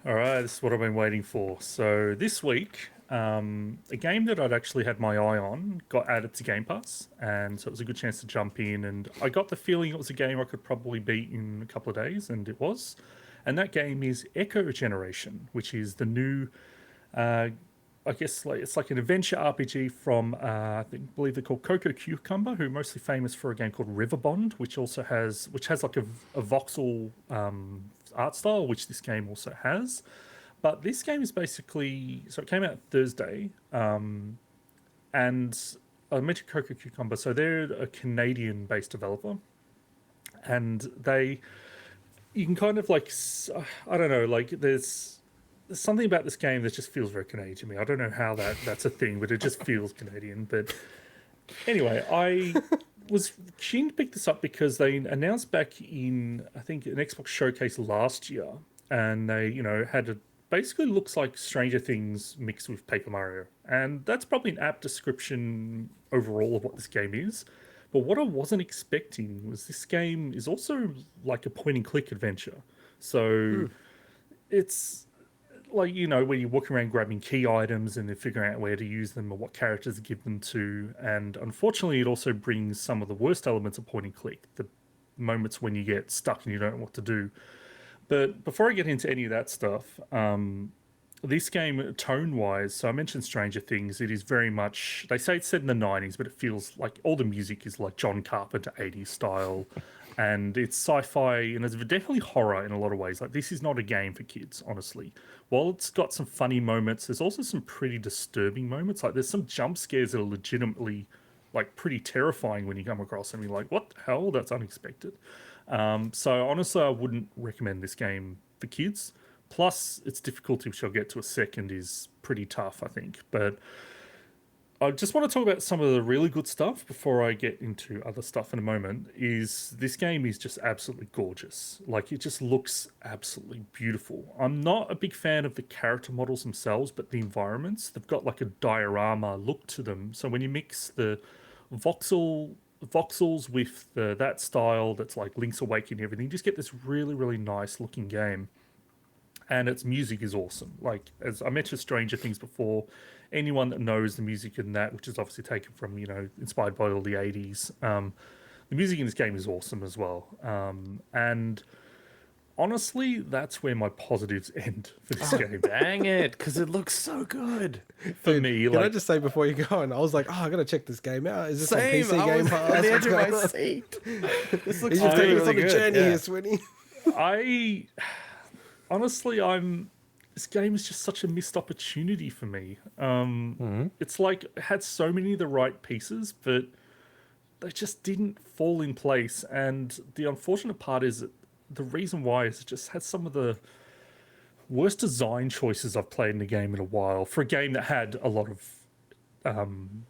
All right, this is what I've been waiting for. So this week, a game that I'd actually had my eye on got added to Game Pass, and so it was a good chance to jump in. And I got the feeling it was a game I could probably beat in a couple of days, and it was. And that game is Echo Generation, which is the new, uh, I guess it's like an adventure RPG from I believe they're called Cococumber, who are mostly famous for a game called Riverbond, which has like a voxel art style, which this game also has. But this game is basically so it came out Thursday, and I mentioned Coco Cucumber. So they're a Canadian-based developer, and they you can kind of like I don't know, like there's something about this game that just feels very Canadian to me. I don't know how that's a thing, but it just feels Canadian. But anyway, I was keen to pick this up because they announced back in I think an Xbox showcase last year, and they had a basically looks like Stranger Things mixed with Paper Mario, and that's probably an apt description overall of what this game is. But what I wasn't expecting was this game is also like a point and click adventure. So it's like where you're walking around grabbing key items and then figuring out where to use them or what characters to give them to. And unfortunately, it also brings some of the worst elements of point and click, the moments when you get stuck and you don't know what to do. But before I get into any of that stuff, this game, tone wise, so I mentioned Stranger Things, it is very much, they say it's set in the 90s, but it feels like all the music is like John Carpenter 80s style. And it's sci-fi and it's definitely horror in a lot of ways. Like, this is not a game for kids, honestly. While it's got some funny moments, there's also some pretty disturbing moments. Like, there's some jump scares that are legitimately like pretty terrifying when you come across them. You're like, what the hell? That's unexpected. So honestly, I wouldn't recommend this game for kids. Plus, its difficulty, which I'll get to a second, is pretty tough, I think. But I just want to talk about some of the really good stuff before I get into other stuff in a moment. Is this game is just absolutely gorgeous. Like, it just looks absolutely beautiful. I'm not a big fan of the character models themselves, but the environments, they've got like a diorama look to them. So when you mix the voxels with that style that's like Link's Awakening and everything, you just get this really, really nice looking game. And its music is awesome. Like, as I mentioned Stranger Things before, anyone that knows the music in that, which is obviously taken from, inspired by all the 80s, the music in this game is awesome as well. And honestly, that's where my positives end for this game. Dang it, because it looks so good. For Dude, me, can like, I just say before you go on, I was like, oh, I gotta check this game out. Is this Same, on PC I Game was Pass? on the What's edge of going my on? seat. This looks He's just taking us really on a good. journey Yeah. here, Swinny. I honestly, this game is just such a missed opportunity for me. It's like it had so many of the right pieces, but they just didn't fall in place. And the unfortunate part is that the reason why is it just had some of the worst design choices I've played in a game in a while for a game that had a lot of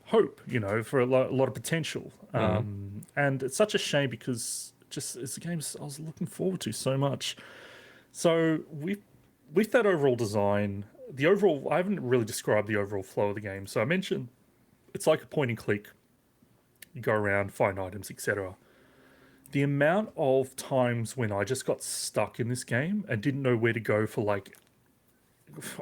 hope, for a lot of potential. And it's such a shame because just it's a game I was looking forward to so much. So with that overall design, I haven't really described the overall flow of the game. So I mentioned it's like a point and click. You go around, find items, etc. The amount of times when I just got stuck in this game and didn't know where to go for, like,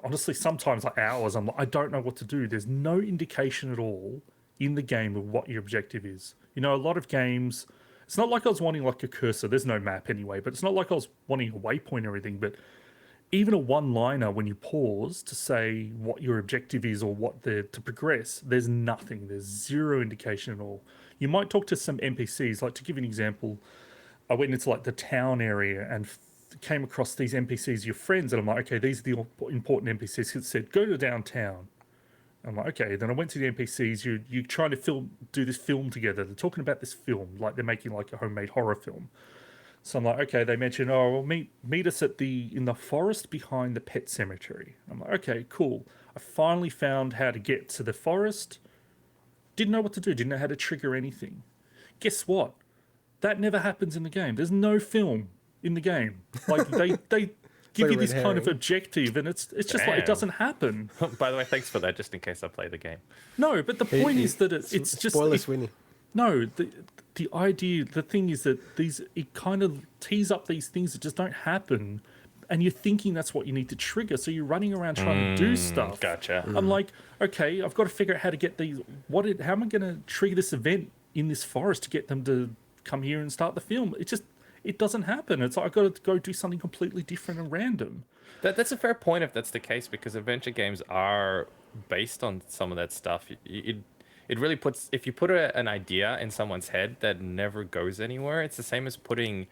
honestly, sometimes like hours, I'm like, I don't know what to do. There's no indication at all in the game of what your objective is. A lot of games, it's not like I was wanting like a cursor. There's no map anyway, but it's not like I was wanting a waypoint or everything. But even a one-liner when you pause to say what your objective is or to progress, there's nothing. There's zero indication at all. You might talk to some NPCs. Like, to give you an example, I went into like the town area and came across these NPCs, your friends, and I'm like, okay, these are the important NPCs. It said go to downtown. I'm like, okay. Then I went to the NPCs. You're trying to do this film together. They're talking about this film, like they're making like a homemade horror film. So I'm like, okay. They mentioned, oh, well, meet us in the forest behind the pet cemetery. I'm like, okay, cool. I finally found how to get to the forest. Didn't know what to do. Didn't know how to trigger anything. Guess what? That never happens in the game. There's no film in the game. Like, they give you this kind of objective, and it's just like it doesn't happen. By the way, thanks for that, just in case I play the game. No, but the point is that it's just Spoiler, Swinny. no. The thing is that it kind of tees up these things that just don't happen, and you're thinking that's what you need to trigger, so you're running around trying to do stuff. Gotcha. I'm like, okay, I've got to figure out how to get these. How am I going to trigger this event in this forest to get them to come here and start the film? It doesn't happen. It's like I've got to go do something completely different and random. That's a fair point if that's the case, because adventure games are based on some of that stuff. It really puts, if you put an idea in someone's head that never goes anywhere, it's the same as putting,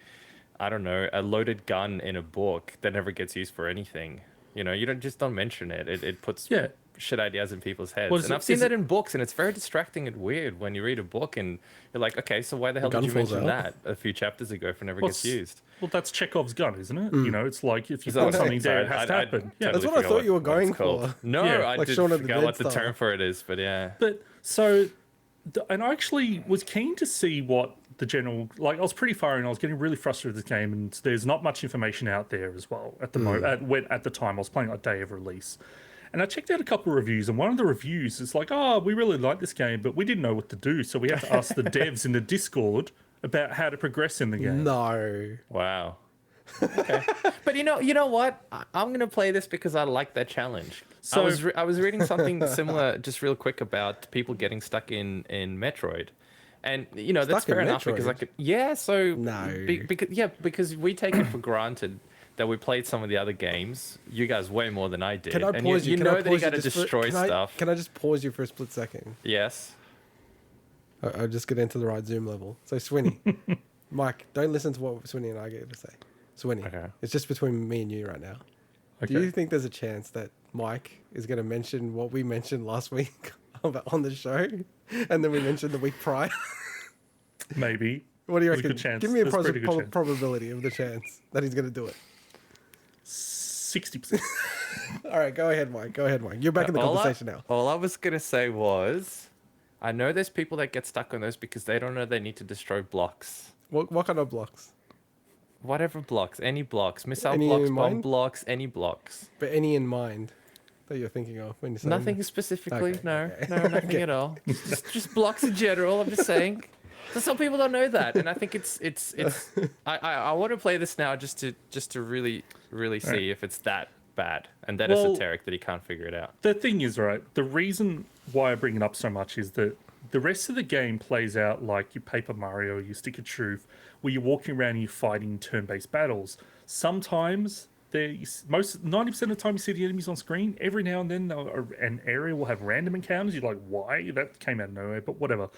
I don't know, a loaded gun in a book that never gets used for anything. You don't mention it. It puts shit ideas in people's heads. And I've seen that in books, and it's very distracting and weird when you read a book and you're like, okay, so why the hell did you mention that a few chapters ago if it never gets used? Well, that's Chekhov's gun, isn't it? It's like if you put something there, it has to happen. That's what I thought you were going for. No, I like did Shaun of the forget Dead what the style. term for it is, but yeah. But so, and I actually was keen to see what the general, like I was pretty far in, I was getting really frustrated with this game, and there's not much information out there as well at the moment. At the time, I was playing like day of release. And I checked out a couple of reviews, and one of the reviews is like, oh, we really like this game, but we didn't know what to do, so we have to ask the devs in the Discord about how to progress in the game. No. Wow. Okay. But you know what? I'm gonna play this because I like that challenge. So I was reading something similar just real quick about people getting stuck in Metroid. And that's fair enough because because we take it for granted that we played some of the other games. You guys way more than I did. Can I and pause you? You know that you got to destroy stuff. Can I just pause you for a split second? Yes. I'll just get into the right Zoom level. So Swinny, Mike, don't listen to what Swinny and I get to say. Swinny, it's just between me and you right now. Okay. Do you think there's a chance that Mike is going to mention what we mentioned last week on the show, and then we mentioned the week prior? Maybe. What do you There's a reckon? good chance. Give me a There's pretty good chance. probability of the chance that he's going to do it. 60%. All right, go ahead, Mike. You're back in the conversation now. All I was gonna say was, I know there's people that get stuck on those because they don't know they need to destroy blocks. What kind of blocks? Whatever blocks, any blocks, missile Any blocks, in bomb mind? blocks, any blocks. But any in mind that you're thinking of when you say Nothing specifically, Okay, no, okay. no, nothing at all. Just blocks in general. I'm just saying. So some people don't know that, and I think it's. I want to play this now just to really see if it's that bad and that esoteric that he can't figure it out. The thing is, right, the reason why I bring it up so much is that the rest of the game plays out like your Paper Mario, your Stick of Truth, where you're walking around and you're fighting turn-based battles. Sometimes, 90% of the time you see the enemies on screen. Every now and then an area will have random encounters. You're like, why? That came out of nowhere, but whatever.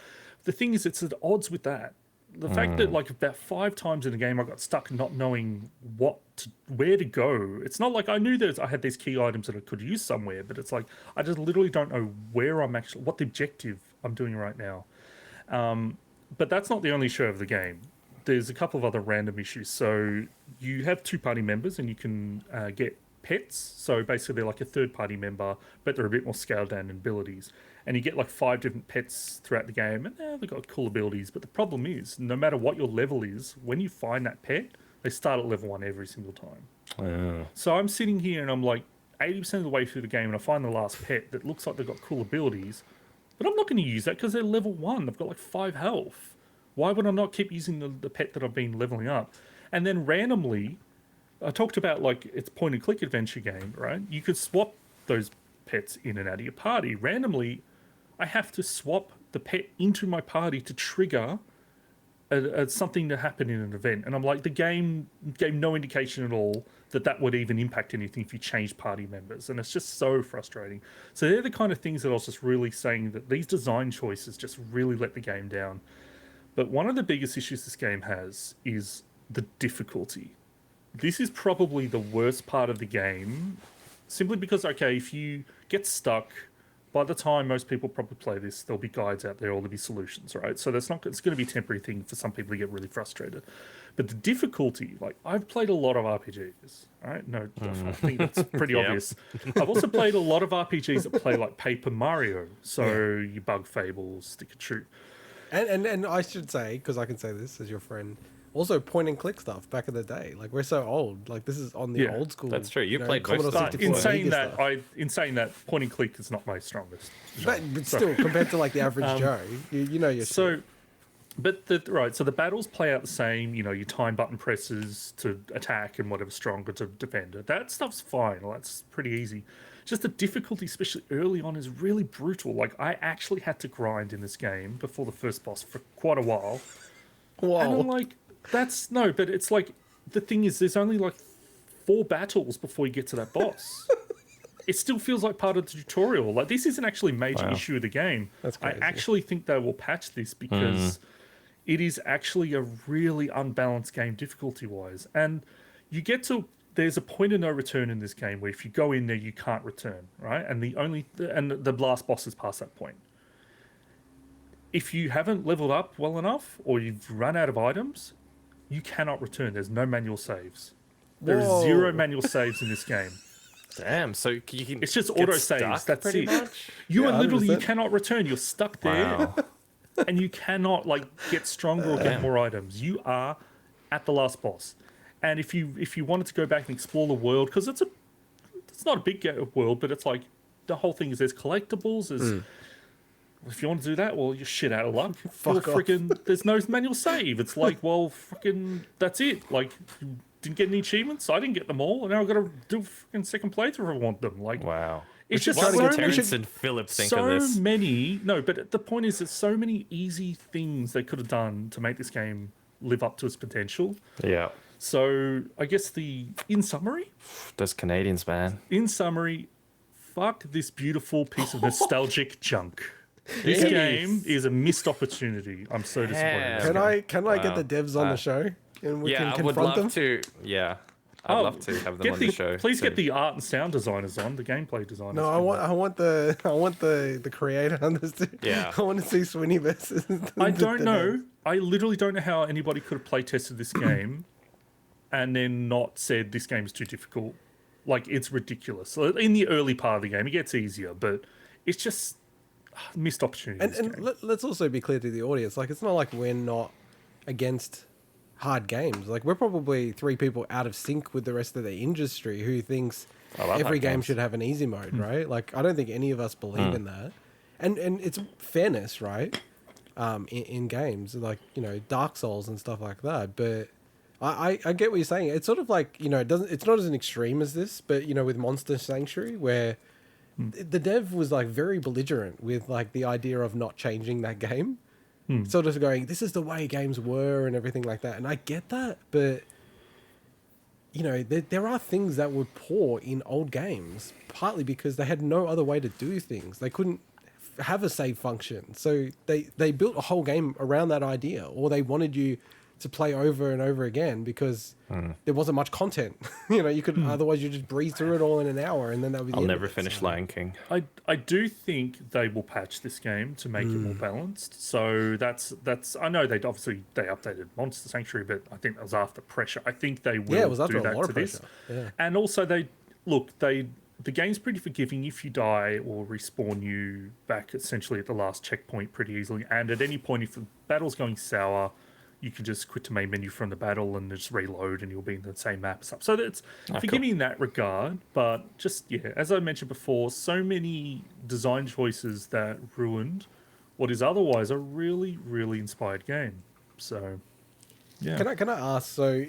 The thing is, it's at odds with that. The fact that like about 5 times in the game I got stuck not knowing where to go. It's not like I knew I had these key items that I could use somewhere, but it's like I just literally don't know where what the objective I'm doing right now. But that's not the only issue of the game. There's a couple of other random issues. So you have 2 party members and you can get pets. So basically they're like a third party member, but they're a bit more scaled down in abilities. And you get like 5 different pets throughout the game, and they've got cool abilities. But the problem is, no matter what your level is, when you find that pet, they start at level 1 every single time. So I'm sitting here and I'm like 80% of the way through the game, and I find the last pet that looks like they've got cool abilities, but I'm not going to use that because they're level 1. They've got like 5 health. Why would I not keep using the pet that I've been leveling up? And then randomly, I talked about like it's point and click adventure game, right? You could swap those pets in and out of your party. Randomly, I have to swap the pet into my party to trigger something to happen in an event. And I'm like, the game gave no indication at all that would even impact anything if you changed party members. And it's just so frustrating. So they're the kind of things that I was just really saying that these design choices just really let the game down. But one of the biggest issues this game has is the difficulty. This is probably the worst part of the game, simply because, okay, if you get stuck, by the time most people probably play this, there'll be guides out there, or there'll be solutions, right? So it's going to be a temporary thing for some people to get really frustrated. But the difficulty, like I've played a lot of RPGs, right? No, I think that's pretty obvious. I've also played a lot of RPGs that play like Paper Mario, so your Bug Fables, Stick of Truth. And I should say, because I can say this as your friend, also point and click stuff back in the day. Like we're so old. Like this is on the old school. That's true. You played Commodore most of 64 In Amiga saying that, stuff. point and click is not my strongest. But still, compared to like the average Joe, you know your So, shit. But so the battles play out the same. You know, you time button presses to attack and whatever stronger to defend. That stuff's fine. That's pretty easy. Just the difficulty, especially early on, is really brutal. Like I actually had to grind in this game before the first boss for quite a while. Whoa. And I'm like, that's no, but it's like the thing is, there's only like 4 battles before you get to that boss. It still feels like part of the tutorial. Like this isn't actually a major issue of the game. That's I crazy. actually think they will patch this because it is actually a really unbalanced game difficulty-wise. And you get to there's a point of no return in this game where if you go in there, you can't return, right? And the last boss is past that point. If you haven't leveled up well enough or you've run out of items, you cannot return. There's no manual saves. There are 0 manual saves in this game. Damn. So you can. It's just get auto saves. stuck That's pretty it. much? You are literally you 100%. cannot return. You're stuck there, Wow. and you cannot like get stronger or get more items. You are at the last boss. And if you wanted to go back and explore the world, because it's not a big world, but it's like the whole thing is there's collectibles. There's if you want to do that, well, you're shit out of luck. Fuck off. There's no manual save. It's like, well, freaking, that's it. Like, you didn't get any achievements. I didn't get them all, and now I've got to do a freaking second playthrough if I want them. Like, Wow. it's just What so would many, Terrence and Philip think so of this? many. No, but the point is, there's so many easy things they could have done to make this game live up to its potential. Yeah. So I guess in summary, Those Canadians, man. fuck this beautiful piece of nostalgic junk. This Jeez. game is a missed opportunity. I'm so disappointed. Damn. Can I get the devs on the show and we Yeah, can I would confront love them? to. Yeah. I'd love to have them on the show. Please soon. get the art and sound designers on, the gameplay designers. No, I want the creator on this too. Yeah. I want to see Swinny versus. I don't the know. devs. I literally don't know how anybody could have play tested this game and then not said this game is too difficult. Like, it's ridiculous. So in the early part of the game, it gets easier, but it's just missed opportunity. And let's also be clear to the audience. Like, it's not like we're not against hard games. Like, we're probably 3 people out of sync with the rest of the industry who thinks I love every hard game games. should have an easy mode, right? Like, I don't think any of us believe in that. And it's fairness, right? In games, like, you know, Dark Souls and stuff like that. But I get what you're saying. It's sort of like, you know, it's not as an extreme as this, but, you know, with Monster Sanctuary, where the dev was like very belligerent with like the idea of not changing that game. Sort of going, this is the way games were and everything like that. And I get that, but you know, there are things that were poor in old games, partly because they had no other way to do things. They couldn't have a save function. So they built a whole game around that idea, or they wanted you to play over and over again because there wasn't much content. You know, you could otherwise you just breeze through it all in an hour and then that would be the I'll end of never it. finish So- Lion King. I do think they will patch this game to make it more balanced. So that's I know they updated Monster Sanctuary, but I think that was after pressure. I think they will Yeah, it was after do a that lot to of this. pressure. Yeah. And also the game's pretty forgiving. If you die, or respawn you back essentially at the last checkpoint pretty easily. And at any point, if the battle's going sour, you can just quit to main menu from the battle and just reload, and you'll be in the same map. So it's forgiving in that regard. But just as I mentioned before, so many design choices that ruined what is otherwise a really, really inspired game. So yeah, Can I ask, so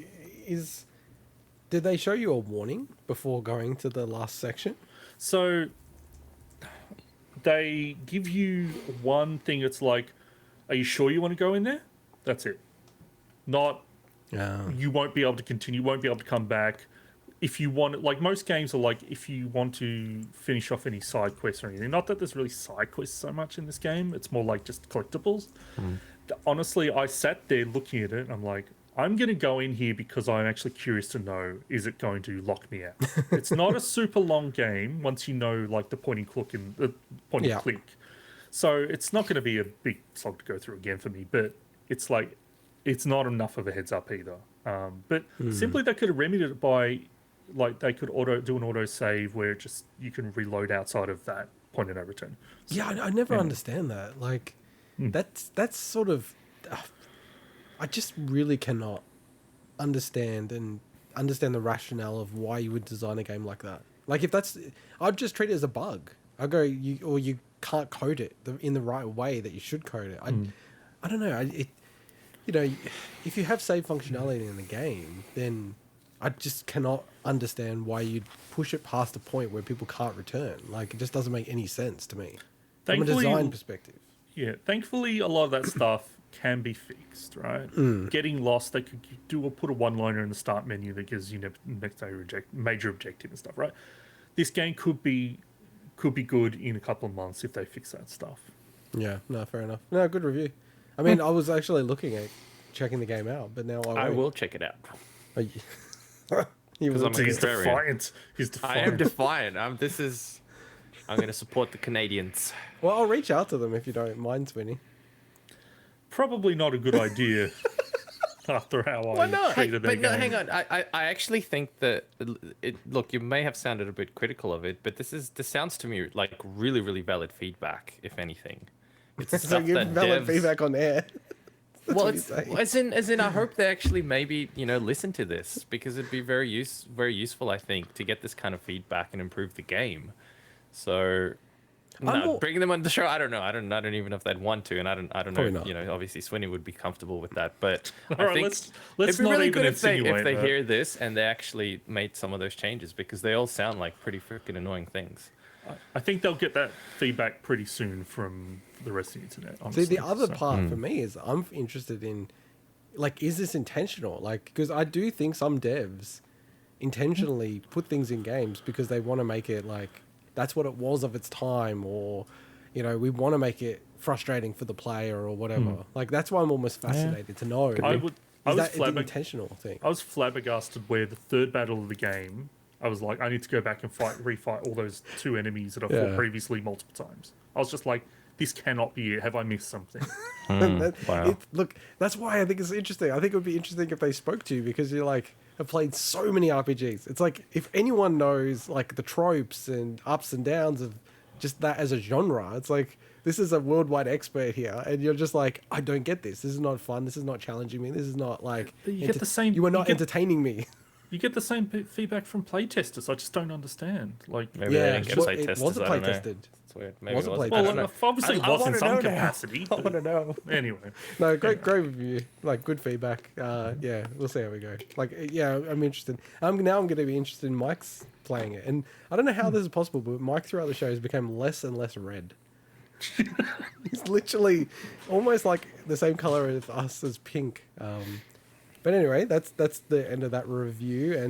did they show you a warning before going to the last section? So they give you one thing. It's like, are you sure you want to go in there? That's it. Not you won't be able to continue, won't be able to come back. If you want, like most games are like, if you want to finish off any side quests or anything. Not that there's really side quests so much in this game. It's more like just collectibles. Honestly, I sat there looking at it and I'm like, I'm going to go in here because I'm actually curious to know, is it going to lock me out? It's not a super long game once you know like the point and click and the point and click. So it's not going to be a big slog to go through again for me, but it's like, it's not enough of a heads up either. But simply they could have remedied it by, like, they could do an auto save where just you can reload outside of that point of no return. So, Yeah, I never understand that. Like, that's sort of. I just really cannot understand the rationale of why you would design a game like that. Like, if that's, I'd just treat it as a bug. I go, you can't code it in the right way that you should code it. I don't know. you know, if you have save functionality in the game, then I just cannot understand why you'd push it past a point where people can't return. Like, it just doesn't make any sense to me from a design perspective. Yeah, thankfully, a lot of that stuff can be fixed, right? Getting lost, they could put a one-liner in the start menu that gives you next day major objective and stuff, right? This game could be good in a couple of months if they fix that stuff. Yeah, no, fair enough. No, good review. I mean, I was actually looking at checking the game out, but now I will check it out. You will I'm a He's contrarian. defiant. He's I am defiant. defiant. I'm going to support the Canadians. Well, I'll reach out to them if you don't mind, Swinny. Probably not a good idea after how I treated their But no, game. hang on. I actually think that look, you may have sounded a bit critical of it, but this sounds to me like really, really valid feedback, if anything. It's So stuff give that valid devs, feedback on air. well, what it's you're as in I hope they actually maybe listen to this, because it'd be very useful, I think, to get this kind of feedback and improve the game. So no, bringing them on the show, I don't know. I don't even know if they'd want to, and I don't Probably know. not. Obviously Swinny would be comfortable with that, but I Alright, think let's it'd be not really even good if they insinuate that. hear this and they actually made some of those changes, because they all sound like pretty freaking annoying things. I think they'll get that feedback pretty soon from the rest of the internet. Honestly. See, the other part for me is I'm interested in, like, is this intentional? Like, because I do think some devs intentionally put things in games because they want to make it like that's what it was of its time, or we want to make it frustrating for the player or whatever. Like, that's why I'm almost fascinated to know. Is that an intentional thing? I was flabbergasted where the third battle of the game, I was like, I need to go back and refight all those two enemies that I fought previously multiple times. I was just like, this cannot be it. Have I missed something? Wow. Look, that's why I think it's interesting. I think it would be interesting if they spoke to you, because you're like, have played so many RPGs. It's like, if anyone knows like the tropes and ups and downs of just that as a genre, it's like, this is a worldwide expert here, and you're just like, I don't get this. This is not fun. This is not challenging me. This is not like You get the same. You are not entertaining me. You get the same feedback from playtesters. I just don't understand. Like, Maybe they didn't get play it testers. wasn't I don't play know. tested. It's weird. Maybe Wasn't it was. play I don't well, know. obviously it I was in wanna some know now. capacity. I want to know. Anyway, No, great review. Like, good feedback. Yeah, we'll see how we go. Like, yeah, I'm interested. Now I'm going to be interested in Mike's playing it, and I don't know how this is possible, but Mike throughout the show has become less and less red. He's literally almost like the same color as us as pink. But anyway, that's the end of that review, and